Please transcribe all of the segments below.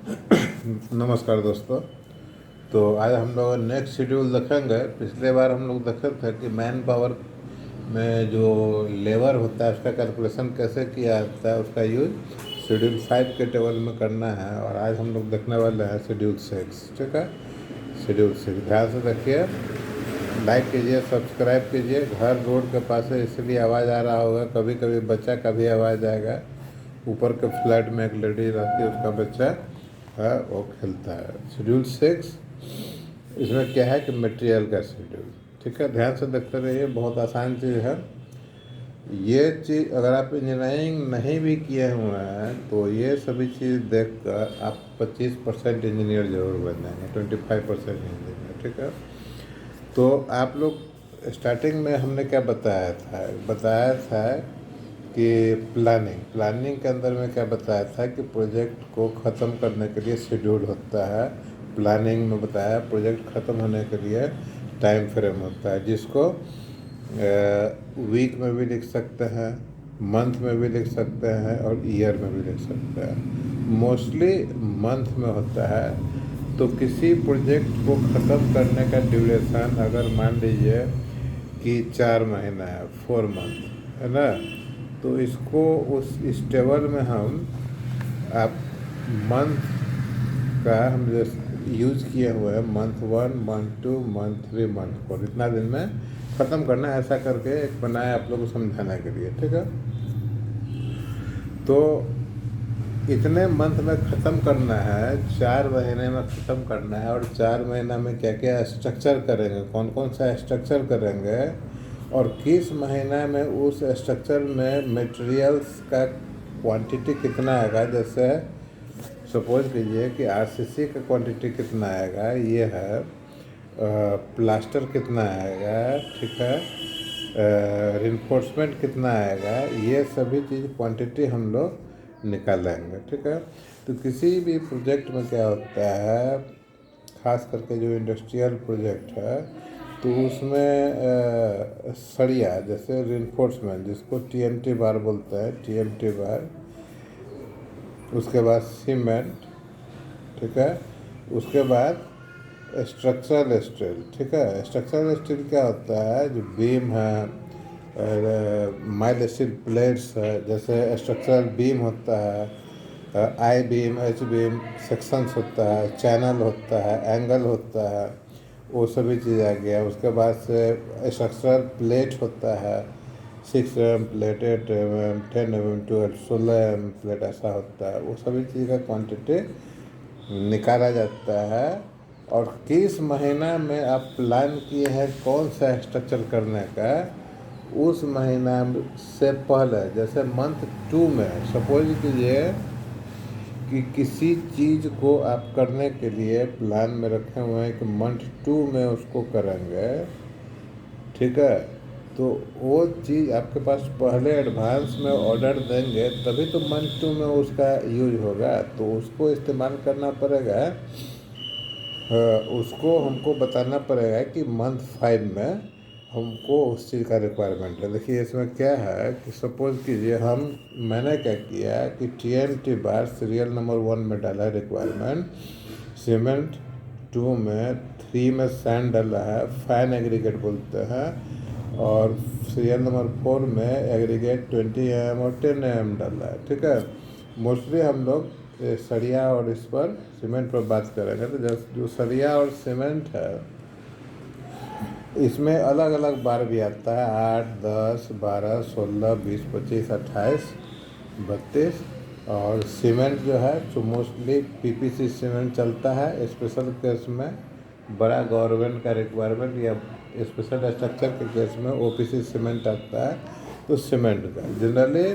नमस्कार दोस्तों। तो आज हम लोग नेक्स्ट शेड्यूल देखेंगे। पिछले बार हम लोग देखे थे कि मैन पावर में जो लेबर होता है उसका कैलकुलेशन कैसे किया जाता है, उसका यूज शेड्यूल 5 के टेबल में करना है। और आज हम लोग देखने वाले हैं शेड्यूल 6। ठीक है, शेड्यूल 6 ध्यान से देखिए, लाइक कीजिए, सब्सक्राइब कीजिए। घर रोड के पास है इसलिए आवाज़ आ रहा होगा, कभी कभी बच्चा का भी आवाज़ आएगा। ऊपर के फ्लैट में एक लेडी रहती है, उसका बच्चा है वो खेलता है। शेड्यूल 6 इसमें क्या है कि मटेरियल का शेड्यूल। ठीक है, ध्यान से देखते रहिए, बहुत आसान चीज़ है ये चीज़। अगर आप इंजीनियरिंग नहीं भी किए हुए हैं तो ये सभी चीज़ देख कर आप 25% इंजीनियर जरूर बन जाएंगे, 25% इंजीनियर। ठीक है, तो आप लोग स्टार्टिंग में हमने क्या बताया था कि प्लानिंग के अंदर में क्या बताया था कि प्रोजेक्ट को ख़त्म करने के लिए शेड्यूल होता है। प्लानिंग में बताया प्रोजेक्ट ख़त्म होने के लिए टाइम फ्रेम होता है, जिसको वीक में भी लिख सकते हैं, मंथ में भी लिख सकते हैं और ईयर में भी लिख सकते हैं। मोस्टली मंथ में होता है। तो किसी प्रोजेक्ट को ख़त्म करने का ड्यूरेशन अगर मान लीजिए कि 4 महीना है, 4 मंथ है ना, तो इसको इस टेबल में हम आप मंथ का हम जो यूज़ किए हुए हैं, मंथ 1, मंथ 2, मंथ 3, मंथ 4, इतना दिन में ख़त्म करना है, ऐसा करके एक बनाया आप लोग को समझाने के लिए। ठीक है, तो इतने मंथ में ख़त्म करना है, 4 महीने में ख़त्म करना है। और 4 महीना में क्या क्या स्ट्रक्चर करेंगे, कौन कौन सा स्ट्रक्चर करेंगे, और किस महीना में उस स्ट्रक्चर में मटेरियल्स का क्वांटिटी कितना आएगा। जैसे सपोज कीजिए कि आरसीसी का क्वांटिटी कितना आएगा, ये है प्लास्टर कितना आएगा, ठीक है, रिइंफोर्समेंट कितना आएगा, ये सभी चीज़ क्वांटिटी हम लोग निकालेंगे। ठीक है, तो किसी भी प्रोजेक्ट में क्या होता है, ख़ास करके जो इंडस्ट्रियल प्रोजेक्ट है, तो उसमें सरिया जैसे रिइंफोर्समेंट, जिसको टीएमटी बार बोलते हैं, टीएमटी बार, उसके बाद सीमेंट, ठीक है, उसके बाद स्ट्रक्चरल स्टील। ठीक है, स्ट्रक्चरल स्टील क्या होता है, जो बीम है, माइल स्टील प्लेट्स है, जैसे स्ट्रक्चरल बीम होता है, आई बीम, एच बीम, सेक्शंस होता है, चैनल होता है, एंगल होता है, वो सभी चीज़ आ गया। उसके बाद से स्ट्रक्चरल प्लेट होता है, 6 mm plate, 8 mm, 10 mm, 12, 16 mm plate, ऐसा होता है। वो सभी चीज़ का क्वांटिटी निकाला जाता है। और किस महीना में आप प्लान किए हैं कौन सा स्ट्रक्चर करने का, उस महीना से पहले, जैसे मंथ 2 में सपोज कीजिए कि किसी चीज़ को आप करने के लिए प्लान में रखे हुए हैं कि मंथ 2 में उसको करेंगे। ठीक है, तो वो चीज़ आपके पास पहले एडवांस में ऑर्डर देंगे, तभी तो मंथ 2 में उसका यूज होगा, तो उसको इस्तेमाल करना पड़ेगा। उसको हमको बताना पड़ेगा कि मंथ 5 में हमको उस चीज़ का रिक्वायरमेंट है। देखिए इसमें क्या है कि सपोज कीजिए मैंने क्या किया कि टीएमटी बार सीरियल नंबर 1 में डाला रिक्वायरमेंट, सीमेंट 2 में, 3 में सैंड डाला है, फाइन एग्रीगेट बोलते हैं, और सीरियल नंबर 4 में एग्रीगेट 20 mm और 10 mm डाला है। ठीक है, मोस्टली हम लोग सरिया और इस पर सीमेंट पर बात करेंगे। तो जो सरिया और सीमेंट है, इसमें अलग अलग बार भी आता है, 8, 10, 12, 16, 20, 25, 28, 32। और सीमेंट जो है, जो मोस्टली पीपीसी सीमेंट चलता है, स्पेशल केस में बड़ा गवर्नमेंट का रिक्वायरमेंट या स्पेशल स्ट्रक्चर के केस में ओपीसी सीमेंट आता है। तो सीमेंट का जनरली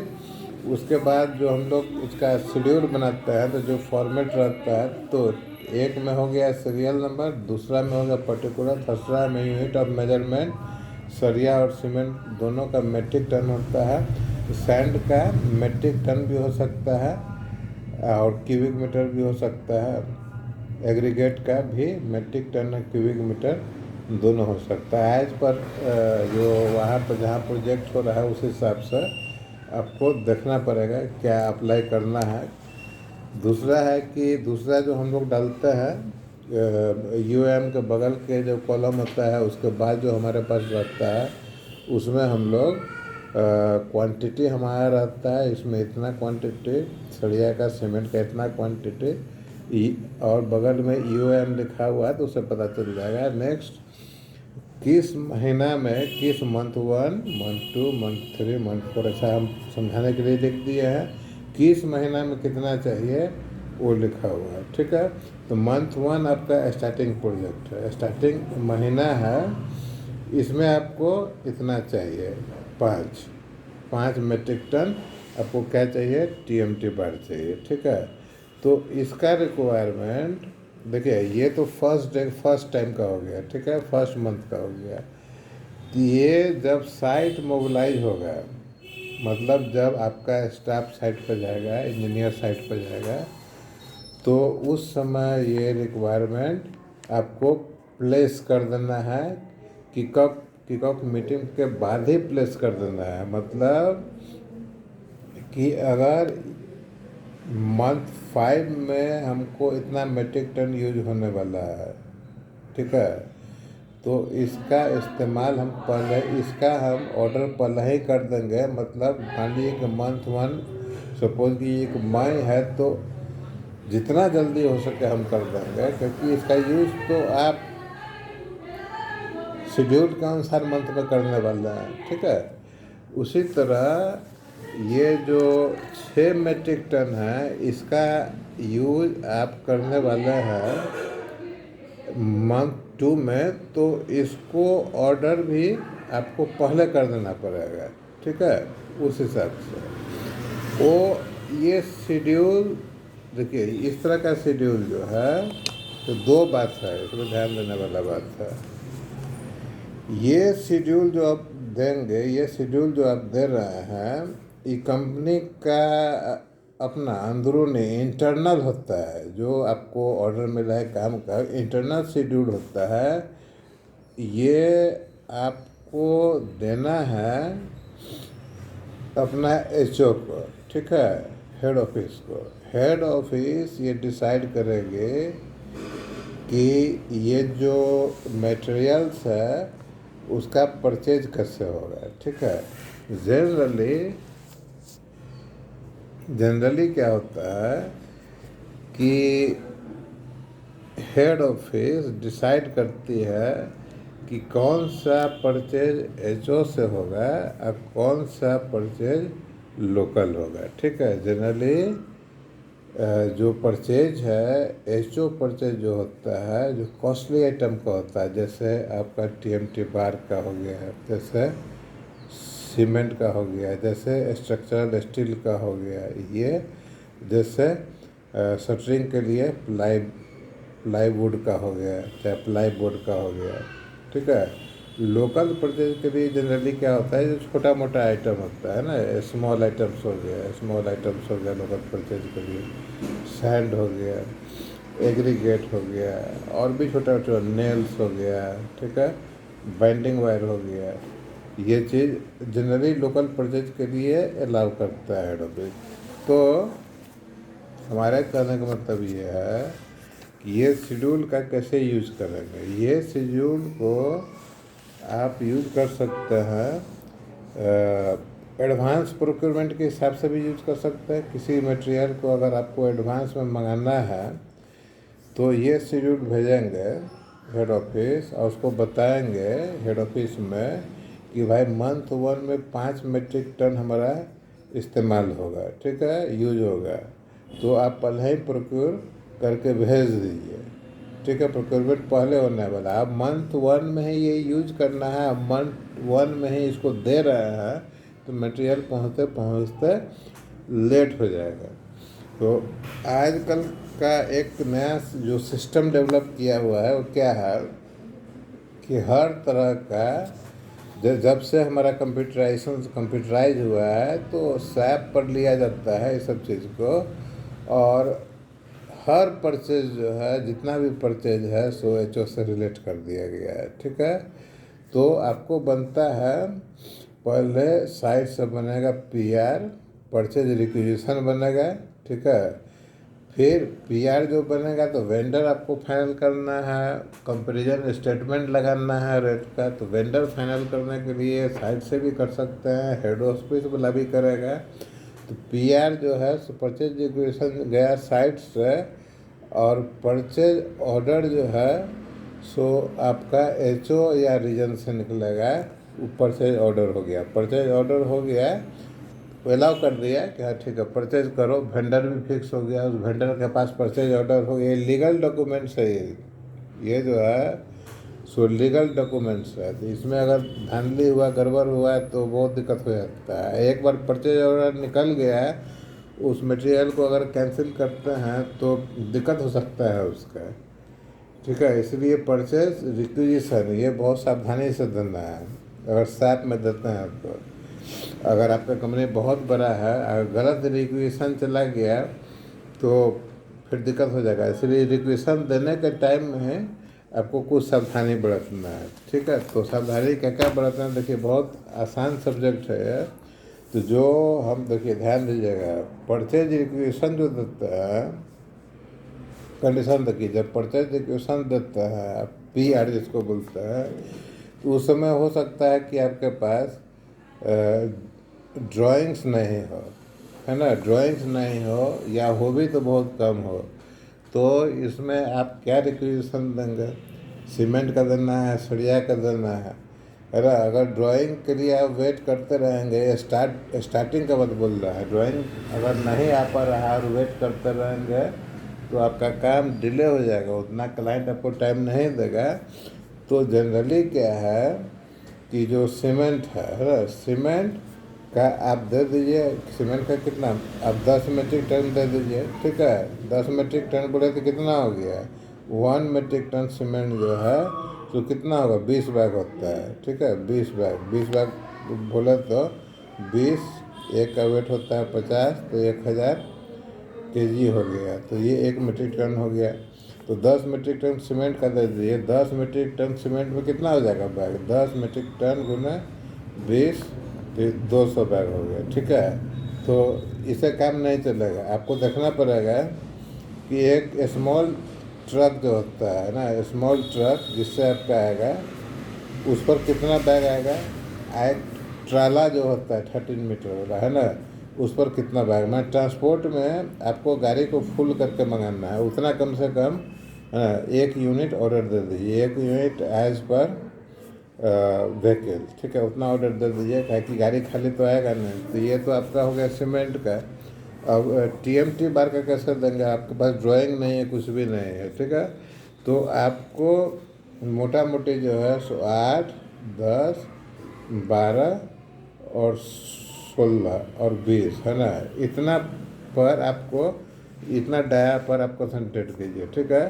उसके बाद जो हम लोग इसका शेड्यूल बनाते हैं, तो जो फॉर्मेट रहता है, तो एक में हो गया सीरियल नंबर, दूसरा में हो गया पर्टिकुलर, तीसरा में यूनिट ऑफ मेजरमेंट। सरिया और सीमेंट दोनों का मेट्रिक टन होता है। सैंड का मेट्रिक टन भी हो सकता है और क्यूबिक मीटर भी हो सकता है। एग्रीगेट का भी मेट्रिक टन और क्यूबिक मीटर दोनों हो सकता है। एज पर जो वहाँ पर जहाँ प्रोजेक्ट हो रहा है, उस हिसाब से आपको देखना पड़ेगा क्या अप्लाई करना है। दूसरा है कि दूसरा जो हम लोग डालते हैं यूएम के बगल के जो कॉलम होता है उसके बाद जो हमारे पास रहता है उसमें हम लोग क्वांटिटी हमारा रहता है, इसमें इतना क्वांटिटी सरिया का, सीमेंट का इतना क्वांटिटी, और बगल में यूएम लिखा हुआ है तो उससे पता चल जाएगा। नेक्स्ट, किस महीना में, किस मंथ 1, मंथ 2, मंथ 3, मंथ 4, ऐसा हम समझाने के लिए लिख दिए हैं। किस महीना में कितना चाहिए वो लिखा हुआ है, ठीक है। तो मंथ 1 आपका स्टार्टिंग प्रोजेक्ट है, स्टार्टिंग महीना है, इसमें आपको इतना चाहिए, 5 मीट्रिक टन आपको क्या चाहिए, टीएमटी बार चाहिए, ठीक है। तो इसका रिक्वायरमेंट देखिए, ये तो फर्स्ट टाइम का हो गया, ठीक है, फर्स्ट मंथ का हो गया। तो ये जब साइट मोबिलाइज होगा, मतलब जब आपका स्टाफ साइट पर जाएगा, इंजीनियर साइट पर जाएगा, तो उस समय ये रिक्वायरमेंट आपको प्लेस कर देना है। किकऑफ मीटिंग के बाद ही प्लेस कर देना है, मतलब कि अगर मंथ 5 में हमको इतना मीट्रिक टन यूज होने वाला है, ठीक है, तो इसका इस्तेमाल हम पहले, इसका हम ऑर्डर पहले ही कर देंगे। मतलब मान लीजिए कि मंथ 1 सपोज कि एक मई है, तो जितना जल्दी हो सके हम कर देंगे, क्योंकि इसका यूज़ तो आप शेड्यूल के अनुसार मंथ में करने वाले हैं, ठीक है। उसी तरह ये जो 6 मीट्रिक टन है, इसका यूज आप करने वाले हैं मंथ 2 में, तो इसको ऑर्डर भी आपको पहले कर देना पड़ेगा, ठीक है। उस हिसाब से वो ये शेड्यूल, देखिए इस तरह का शेड्यूल जो है, तो दो बात है इसमें ध्यान देने वाला बात है। ये शेड्यूल जो आप देंगे, ये शेड्यूल जो आप दे रहे हैं, ये कंपनी का अपना अंदरूनी इंटरनल होता है, जो आपको ऑर्डर मिला है काम का, इंटरनल शेड्यूल होता है। ये आपको देना है अपना एचओ को, ठीक है, हेड ऑफिस को। हेड ऑफिस ये डिसाइड करेंगे कि ये जो मटेरियल्स है उसका परचेज कैसे होगा, ठीक है। जनरली क्या होता है कि हेड ऑफिस डिसाइड करती है कि कौन सा परचेज एचओ से होगा और कौन सा परचेज लोकल होगा, ठीक है। जनरली जो परचेज है, एचओ परचेज जो होता है, जो कॉस्टली आइटम का होता है, जैसे आपका टीएमटी बार का हो गया, जैसे सीमेंट का हो गया, जैसे स्ट्रक्चरल स्टील का हो गया, ये जैसे शटरिंग के लिए प्लाईवुड का हो गया, चाहे प्लाई बोर्ड का हो गया, ठीक है। लोकल परचेज के लिए जनरली क्या होता है, जो छोटा मोटा आइटम होता है ना, स्मॉल आइटम्स हो गया लोकल परचेज के लिए, सैंड हो गया, एग्रीगेट हो गया, और भी छोटा छोटा नेल्स हो गया, ठीक है, बाइंडिंग वायर हो गया। ये चीज़ जनरली लोकल परचेज के लिए अलाउ करता है हेड ऑफिस। तो हमारे कहने का मतलब ये है कि ये शेड्यूल का कैसे यूज करेंगे। ये शेड्यूल को आप यूज कर सकते हैं, एडवांस प्रोक्योरमेंट के हिसाब से भी यूज कर सकते हैं। किसी मटेरियल को अगर आपको एडवांस में मंगाना है तो ये शेड्यूल भेजेंगे हेड ऑफिस, और उसको बताएंगे हेड ऑफिस में कि भाई मंथ 1 में 5 मीट्रिक टन हमारा इस्तेमाल होगा, ठीक है, यूज होगा, तो आप पहले ही प्रोक्योर करके भेज दीजिए, ठीक है। प्रोक्योरमेंट पहले होने वाला है, अब मंथ 1 में ही ये यूज करना है, अब मंथ 1 में ही इसको दे रहे हैं, तो मटेरियल पहुँचते पहुँचते लेट हो जाएगा। तो आजकल का एक नया जो सिस्टम डेवलप किया हुआ है वो क्या है कि हर तरह का जब से हमारा कंप्यूटराइज हुआ है, तो सैप पर लिया जाता है इस सब चीज़ को, और हर परचेज जो है, जितना भी परचेज है, सो एचओ से रिलेट कर दिया गया है, ठीक है। तो आपको बनता है, पहले साइट से बनेगा पीआर, परचेज रिक्विजिशन बनेगा, ठीक है। फिर पीआर जो बनेगा तो वेंडर आपको फाइनल करना है, कंपैरिजन स्टेटमेंट लगाना है रेट का। तो वेंडर फाइनल करने के लिए साइट से भी कर सकते हैं, हेड ऑफिस वाला भी करेगा। तो पीआर जो है सो परचेज डिक्लेरेशन गया साइट से, और परचेज ऑर्डर जो है सो आपका एचओ या रीजन से निकलेगा। परचेज ऑर्डर हो गया, परचेज ऑर्डर हो गया, अलाउ कर दिया कि हाँ ठीक है परचेज करो। वेंडर भी फिक्स हो गया, उस वेंडर के पास परचेज ऑर्डर हो गया। लीगल डॉक्यूमेंट्स है ये जो है सो लीगल डॉक्यूमेंट्स है। तो इसमें अगर धांधली हुआ, गड़बड़ हुआ है तो बहुत दिक्कत हो जाता है। एक बार परचेज ऑर्डर निकल गया है, उस मटेरियल को अगर कैंसिल करते हैं तो दिक्कत हो सकता है उसका, ठीक है। इसलिए परचेज रिक्विजिशन ये बहुत सावधानी से देना है अगर साथ में देते हैं तो। अगर आपका कंपनी बहुत बड़ा है, अगर गलत रिक्वेशन चला गया तो फिर दिक्कत हो जाएगा। इसलिए रिक्वेशन देने के टाइम में आपको कुछ सावधानी बरतना है, ठीक है। तो सावधानी क्या क्या बरतना है, देखिए बहुत आसान सब्जेक्ट है। तो जो हम देखिए ध्यान दीजिएगा, परचेज रिक्वेशन जो देता है, कंडीशन देखिए, जब परचेज रिक्वेशन देता है पीआर जिसको बोलता है, तो उस समय हो सकता है कि आपके पास ड्राइंग्स नहीं हो, है ना, ड्राइंग्स नहीं हो या हो भी तो बहुत कम हो। तो इसमें आप क्या रिक्वेशन देंगे, सीमेंट का देना है, सरिया का देना है ना। अगर ड्राइंग के लिए आप वेट करते रहेंगे, स्टार्टिंग का बात बोल रहा है, ड्राइंग अगर नहीं आ पा रहा और वेट करते रहेंगे तो आपका काम डिले हो जाएगा, उतना क्लाइंट आपको टाइम नहीं देगा। तो जनरली क्या है कि जो सीमेंट है ना, सीमेंट का आप दे दीजिए। सीमेंट का कितना, आप 10 मीट्रिक टन दे दीजिए, ठीक है। 10 मीट्रिक टन बोले तो कितना हो गया, 1 मीट्रिक टन सीमेंट जो है तो कितना होगा, 20 बैग होता है, ठीक है। 20 बैग बोले तो 20, एक का वेट होता है 50, तो 1000 केजी हो गया, तो ये 1 मीट्रिक टन हो गया। तो 10 मीट्रिक टन सीमेंट का दे दीजिए। 10 मीट्रिक टन सीमेंट में कितना हो जाएगा बैग, 10 मीट्रिक टन गुना 20, तो 200 बैग हो गया, ठीक है। तो इससे काम नहीं चलेगा, आपको देखना पड़ेगा कि एक स्मॉल ट्रक जो होता है ना, स्मॉल ट्रक जिससे आपका आएगा उस पर कितना बैग आएगा। एक ट्राला जो होता है 13 मीटर वाला, है ना, उस पर कितना बैग। मैं ट्रांसपोर्ट में आपको गाड़ी को फुल करके मंगाना है, उतना कम से कम 1 यूनिट ऑर्डर दे दीजिए, 1 यूनिट एज पर व्हीकल, ठीक है, उतना ऑर्डर दे दीजिए, ताकि गाड़ी खाली तो आएगा नहीं। तो ये तो आपका हो गया सीमेंट का। अब टीएमटी बार का कैसे देंगे, आपके पास ड्राइंग नहीं है, कुछ भी नहीं है, ठीक है। तो आपको मोटा मोटी जो है सो 8, 10, 12 और 16 और 20, है ना, इतना पर आपको, इतना डाया पर आप कंसनट्रेट कीजिए, ठीक है।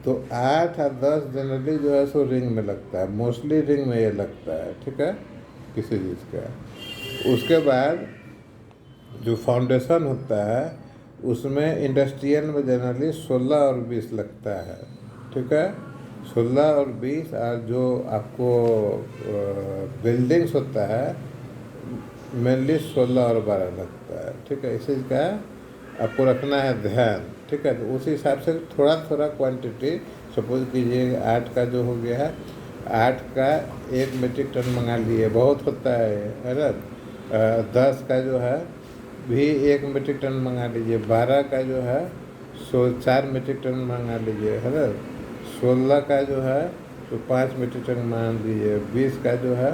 तो 8 और 10 जनरली जो है सो रिंग में लगता है, मोस्टली रिंग में ये लगता है, ठीक है, किसी चीज़ का। उसके बाद जो फाउंडेशन होता है उसमें इंडस्ट्रियल में जनरली 16 और 20 लगता है, ठीक है। 16 और 20, और जो आपको बिल्डिंग्स होता है मेनली 16 और 12 लगता है, ठीक है। इस चीज़ का आपको रखना है ध्यान, ठीक है। तो उस हिसाब से थोड़ा थोड़ा क्वांटिटी, सपोज कीजिए 8 का जो हो गया है, 8 का 1 मीट्रिक टन मंगा लिए, बहुत होता है ना। 10 का जो है भी 1 मीट्रिक टन मंगा लीजिए। 12 का जो है सो 4 मीट्रिक टन मंगा लीजिए, है ना। 16 का जो है तो 5 मीट्रिक टन मंगा लीजिए। 20 का जो है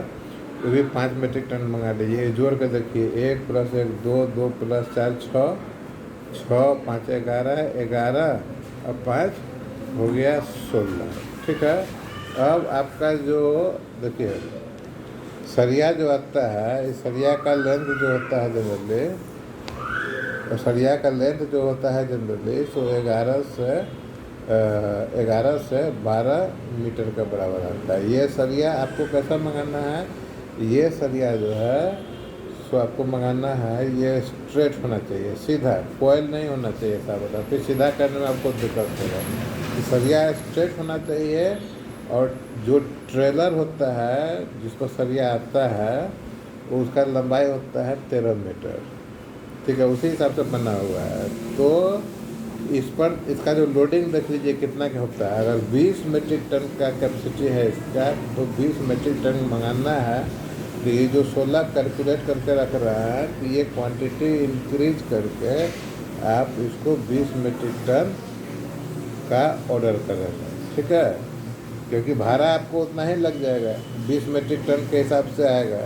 वो भी 5 मीट्रिक टन मंगा लीजिए। जोड़ कर देखिए, 1 + 1 2, 2 + 4 6, 6 5 11, 11 और 5 हो गया 16, ठीक है। अब आपका जो देखिए सरिया जो आता है, इस सरिया का लेंथ जो होता है जनरली, सरिया का लेंथ जो होता है जनरली सो 11 से 12 मीटर का बराबर आता है। ये सरिया आपको कैसा मंगाना है, ये सरिया जो है सो आपको मंगाना है, ये स्ट्रेट होना चाहिए, सीधा, कॉयल नहीं होना चाहिए साबुत, फिर सीधा करने में आपको दिक्कत होगा। सरिया स्ट्रेट होना चाहिए। और जो ट्रेलर होता है जिसको सरिया आता है उसका लंबाई होता है 13 मीटर, ठीक है, उसी हिसाब से बना हुआ है। तो इस पर इसका जो लोडिंग देख लीजिए कितना का होता है। अगर 20 मीट्रिक टन का कैपेसिटी है इसका, तो 20 मीट्रिक टन मंगाना है, तो ये जो 16 कैलकुलेट करके रख रहा है कि ये क्वांटिटी इंक्रीज करके आप इसको 20 मीट्रिक टन का ऑर्डर करेंगे, ठीक है। क्योंकि भाड़ा आपको उतना ही लग जाएगा, 20 मीट्रिक टन के हिसाब से आएगा।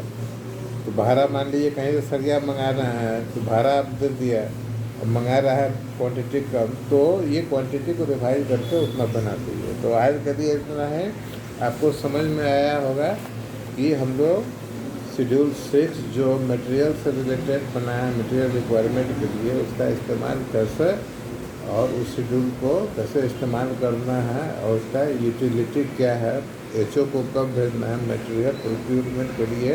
तो भाड़ा मान लीजिए कहीं से सरिया मंगा रहे हैं तो भाड़ा आप दे दिया, और मंगा रहा है क्वांटिटी कम, तो ये क्वांटिटी को रिवाइज करके उतना बना दीजिए। तो आज के लिए इतना है। आपको समझ में आया होगा कि हम लोग शेड्यूल 6 जो मटेरियल से रिलेटेड बना है, मटेरियल रिक्वायरमेंट के लिए, उसका इस्तेमाल कैसे और उस शेड्यूल को कैसे इस्तेमाल करना है और उसका यूटिलिटी क्या है, एचओ को कब भेजना है, मटेरियल प्रोक्यूरमेंट के लिए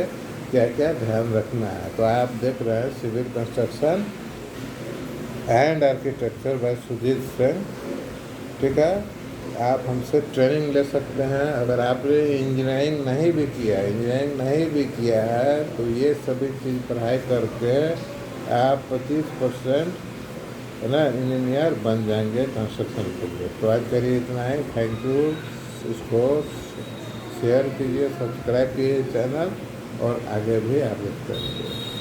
क्या क्या ध्यान रखना है। तो आप देख रहे हैं civil construction and architecture by Sujit Singh, ठीक है। आप हमसे ट्रेनिंग ले सकते हैं। अगर आपने इंजीनियरिंग नहीं भी किया है तो ये सभी चीज़ पढ़ाई करके आप 25% है ना इंजीनियर बन जाएंगे कंस्ट्रक्शन के लिए। तो आज के लिए इतना है। Thank you. इसको शेयर कीजिए, सब्सक्राइब कीजिए चैनल, और आगे भी आगे करेंगे।